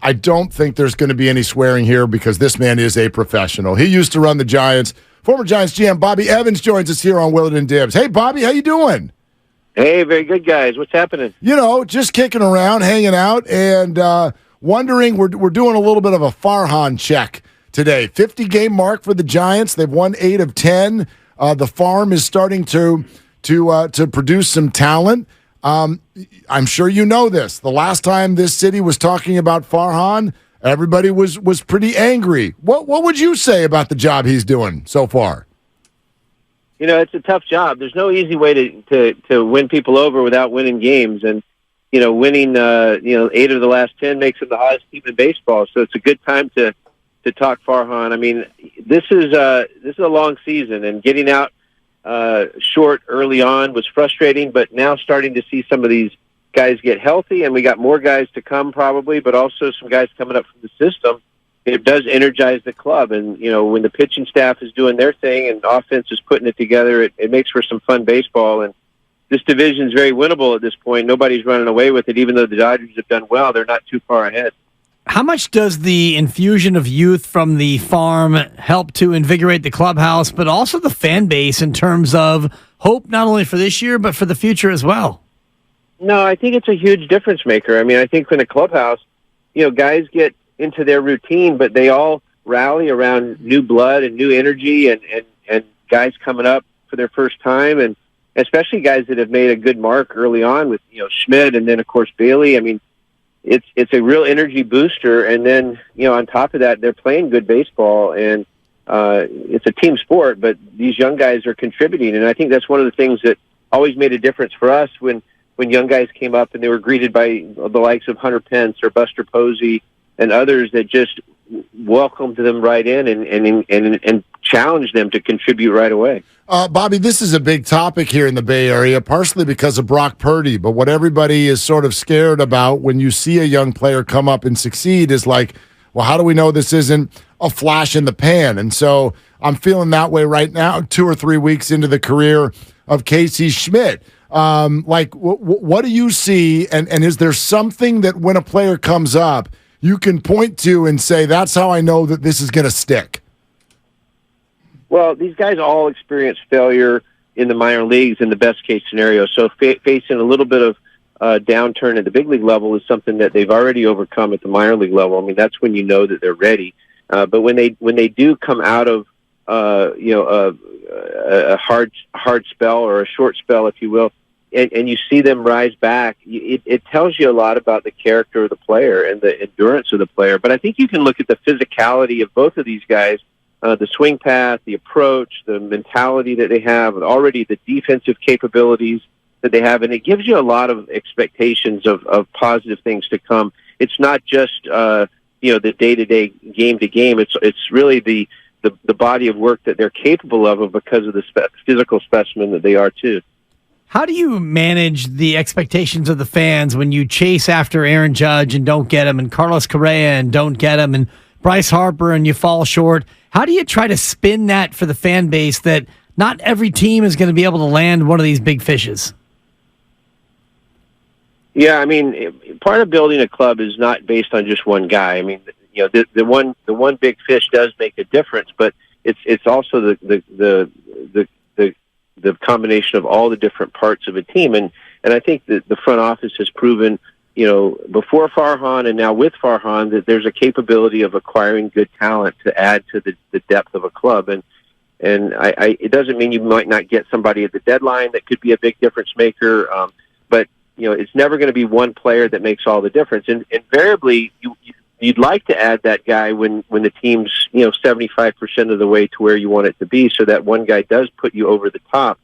I don't think there's going to be any swearing here because this man is a professional. He used to run the Giants. Former Giants GM Bobby Evans joins us here on Willard and Dibs. Hey, Bobby, how you doing? Hey, very good, guys. What's happening? Just kicking around, hanging out, and wondering. We're doing a little bit of a Farhan check today. 50-game mark for the Giants. They've won 8 of 10. The farm is starting to produce some talent. I'm sure you know this. The last time this city was talking about Farhan, everybody was pretty angry. What would you say about the job he's doing so far? It's a tough job. There's no easy way to win people over without winning games. And, winning, 8 of the last 10 makes him the hottest team in baseball. So it's a good time to talk Farhan. I mean, this is a long season, and getting out short early on was frustrating, but now starting to see some of these guys get healthy, and we got more guys to come probably, but also some guys coming up from the system. It does energize the club, and when the pitching staff is doing their thing and offense is putting it together, it makes for some fun baseball. And this division is very winnable at this point. Nobody's running away with it, even though the Dodgers have done well. They're not too far ahead. How much does the infusion of youth from the farm help to invigorate the clubhouse, but also the fan base in terms of hope not only for this year, but for the future as well? No, I think it's a huge difference maker. I mean, I think in the clubhouse, guys get into their routine, but they all rally around new blood and new energy and guys coming up for their first time, and especially guys that have made a good mark early on with, Schmidt and then, of course, Bailey. I mean, it's a real energy booster, and then on top of that, they're playing good baseball, and it's a team sport. But these young guys are contributing, and I think that's one of the things that always made a difference for us when young guys came up and they were greeted by the likes of Hunter Pence or Buster Posey and others that just welcomed them right in and challenged them to contribute right away. Bobby, this is a big topic here in the Bay Area, partially because of Brock Purdy, but what everybody is sort of scared about when you see a young player come up and succeed is like, well, how do we know this isn't a flash in the pan? And so I'm feeling that way right now, 2 or 3 weeks into the career of Casey Schmidt. What do you see, and is there something that when a player comes up, you can point to and say, that's how I know that this is going to stick? Well, these guys all experience failure in the minor leagues in the best case scenario. So facing a little bit of downturn at the big league level is something that they've already overcome at the minor league level. I mean, that's when you know that they're ready. But when they do come out of a hard spell or a short spell, if you will, and you see them rise back, it tells you a lot about the character of the player and the endurance of the player. But I think you can look at the physicality of both of these guys, the swing path, the approach, the mentality that they have, and already the defensive capabilities that they have, and it gives you a lot of expectations of positive things to come. It's not just the day-to-day, game-to-game. It's really the body of work that they're capable of because of the physical specimen that they are too. How do you manage the expectations of the fans when you chase after Aaron Judge and don't get him, and Carlos Correa and don't get him, and Bryce Harper and you fall short? How do you try to spin that for the fan base that not every team is going to be able to land one of these big fishes? Yeah, I mean, part of building a club is not based on just one guy. I mean, the one big fish does make a difference, but it's also the combination of all the different parts of a team. And I think that the front office has proven, before Farhan and now with Farhan, that there's a capability of acquiring good talent to add to the depth of a club. And it doesn't mean you might not get somebody at the deadline that could be a big difference maker. But it's never going to be one player that makes all the difference. And invariably, you'd like to add that guy when the team's 75% of the way to where you want it to be, so that one guy does put you over the top,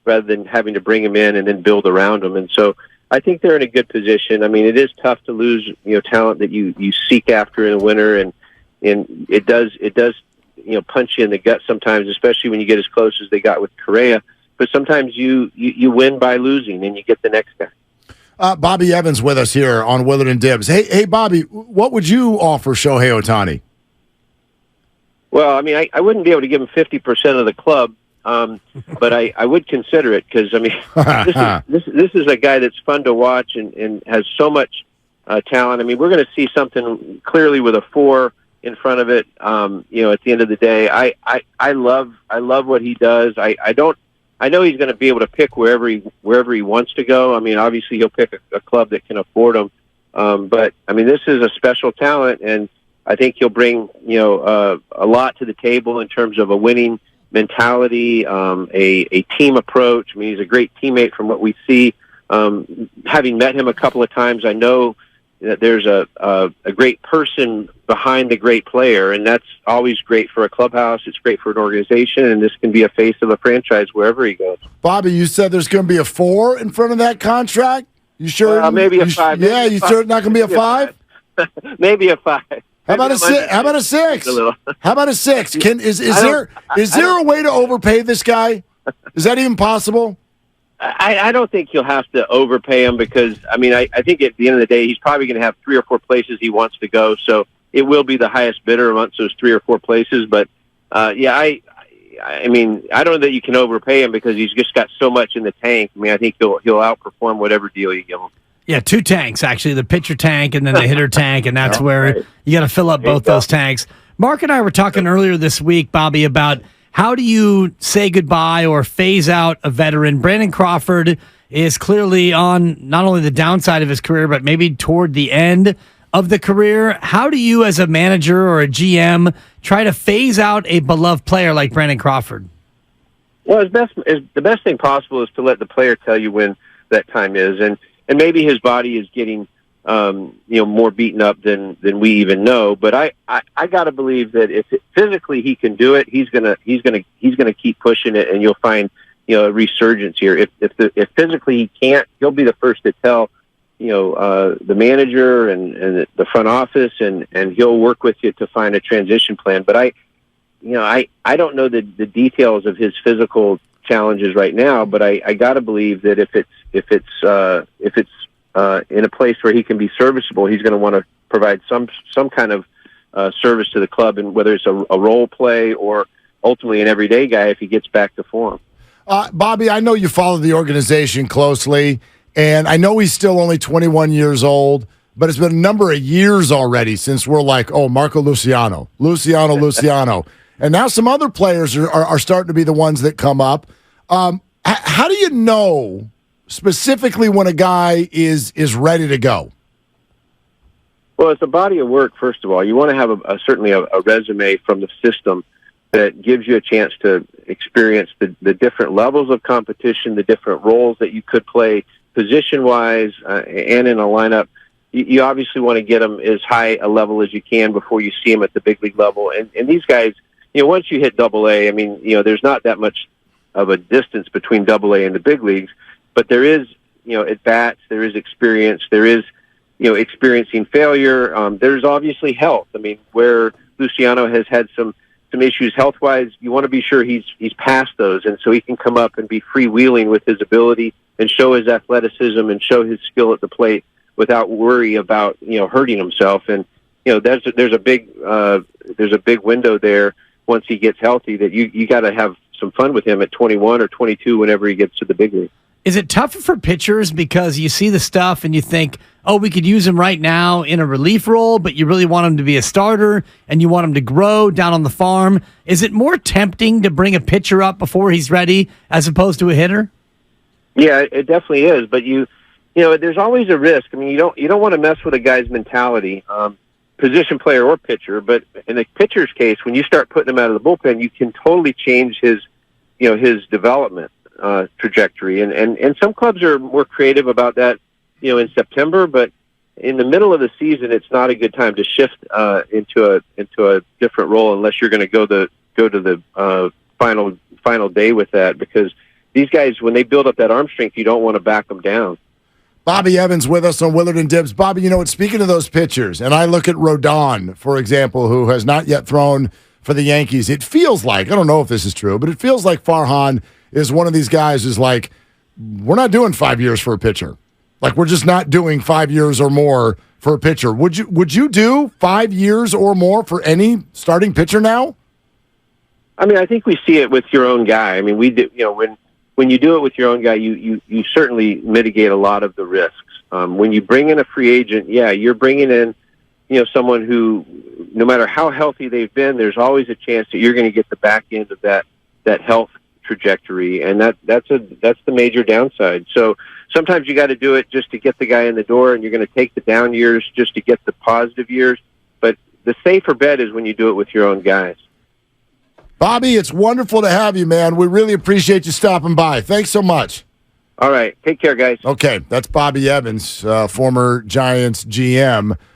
rather than having to bring him in and then build around him. And so I think they're in a good position. I mean, it is tough to lose talent that you seek after in the winter, and it does punch you in the gut sometimes, especially when you get as close as they got with Correa. But sometimes you win by losing, and you get the next guy. Bobby Evans with us here on Willard and Dibs. Hey, Bobby, what would you offer Shohei Ohtani? Well, I mean, I wouldn't be able to give him 50% of the club, but I would consider it, because I mean, this is a guy that's fun to watch and has so much talent. I mean, we're going to see something clearly with a 4 in front of it. At the end of the day, I love what he does. I know he's going to be able to pick wherever he wants to go. I mean, obviously he'll pick a club that can afford him. But I mean, this is a special talent, and I think he'll bring a lot to the table in terms of a winning mentality, a team approach. I mean, he's a great teammate from what we see. Having met him a couple of times, I know that there's a great person behind the great player, and that's always great for a clubhouse. It's great for an organization, and this can be a face of a franchise wherever he goes. Bobby, you said there's going to be a 4 in front of that contract? You sure? Maybe a 5. Yeah, you sure it's not going to be a 5? Maybe a 5. How about a 6? How about a 6? How about a 6? Is there a way to overpay this guy? Is that even possible? I don't think you'll have to overpay him because, I mean, I think at the end of the day, he's probably going to have 3 or 4 places he wants to go. So it will be the highest bidder amongst those 3 or 4 places. But, I mean, I don't know that you can overpay him because he's just got so much in the tank. I mean, I think he'll outperform whatever deal you give him. Yeah, 2 tanks, actually, the pitcher tank and then the hitter tank, and that's where you got to fill up both those tanks. Mark and I were talking earlier this week, Bobby, about how do you say goodbye or phase out a veteran? Brandon Crawford is clearly on not only the downside of his career, but maybe toward the end of the career. How do you, as a manager or a GM, try to phase out a beloved player like Brandon Crawford? Well, the best thing possible is to let the player tell you when that time is, and maybe his body is getting more beaten up than we even know. But I got to believe that if physically he can do it, he's gonna keep pushing it, and you'll find a resurgence here. If physically he can't, he'll be the first to tell the manager and the front office, and he'll work with you to find a transition plan. But I don't know the details of his physical challenges right now, but I got to believe that if it's in a place where he can be serviceable, he's going to want to provide some kind of service to the club, and whether it's a role play or ultimately an everyday guy if he gets back to form. Bobby, I know you follow the organization closely, and I know he's still only 21 years old, but it's been a number of years already since we're like, oh, Marco Luciano. And now some other players are starting to be the ones that come up. How do you know specifically when a guy is ready to go? Well, it's a body of work, first of all. You want to have certainly a resume from the system that gives you a chance to experience the different levels of competition, the different roles that you could play position-wise and in a lineup. You obviously want to get them as high a level as you can before you see them at the big league level. And these guys, once you hit Double-A, I mean, there's not that much of a distance between Double-A and the big leagues, but there is, at bats, there is experience, there is, experiencing failure. There's obviously health. I mean, where Luciano has had some issues health-wise, you want to be sure he's past those, and so he can come up and be freewheeling with his ability and show his athleticism and show his skill at the plate without worry about hurting himself. And there's a big window there once he gets healthy that you got to have some fun with him at 21 or 22 whenever he gets to the big league. Is it tougher for pitchers because you see the stuff and you think, oh, we could use him right now in a relief role, but you really want him to be a starter and you want him to grow down on the farm? Is it more tempting to bring a pitcher up before he's ready as opposed to a hitter? Yeah, it definitely is. But there's always a risk. I mean, you don't want to mess with a guy's mentality, position player or pitcher. But in the pitcher's case, when you start putting him out of the bullpen, you can totally change his development trajectory. And some clubs are more creative about that, in September. But in the middle of the season, it's not a good time to shift into a different role unless you're going to go to the final day with that, because these guys, when they build up that arm strength, you don't want to back them down. Bobby Evans with us on Willard and Dibs. Bobby, speaking of those pitchers, and I look at Rodon, for example, who has not yet thrown for the Yankees. It feels like, I don't know if this is true, but it feels like Farhan is one of these guys who's like, we're not doing 5 years for a pitcher. Like, we're just not doing 5 years or more for a pitcher. Would you do 5 years or more for any starting pitcher now? I mean, I think we see it with your own guy. I mean, we do, when you do it with your own guy, you certainly mitigate a lot of the risks. When you bring in a free agent, you're bringing in, someone who, no matter how healthy they've been, there's always a chance that you're going to get the back end of that health trajectory, and that's the major downside. So sometimes you got to do it just to get the guy in the door, and you're going to take the down years just to get the positive years. But the safer bet is when you do it with your own guys. Bobby, it's wonderful to have you, man. We really appreciate you stopping by. Thanks so much. All right. Take care, guys. Okay, that's Bobby Evans, former Giants GM.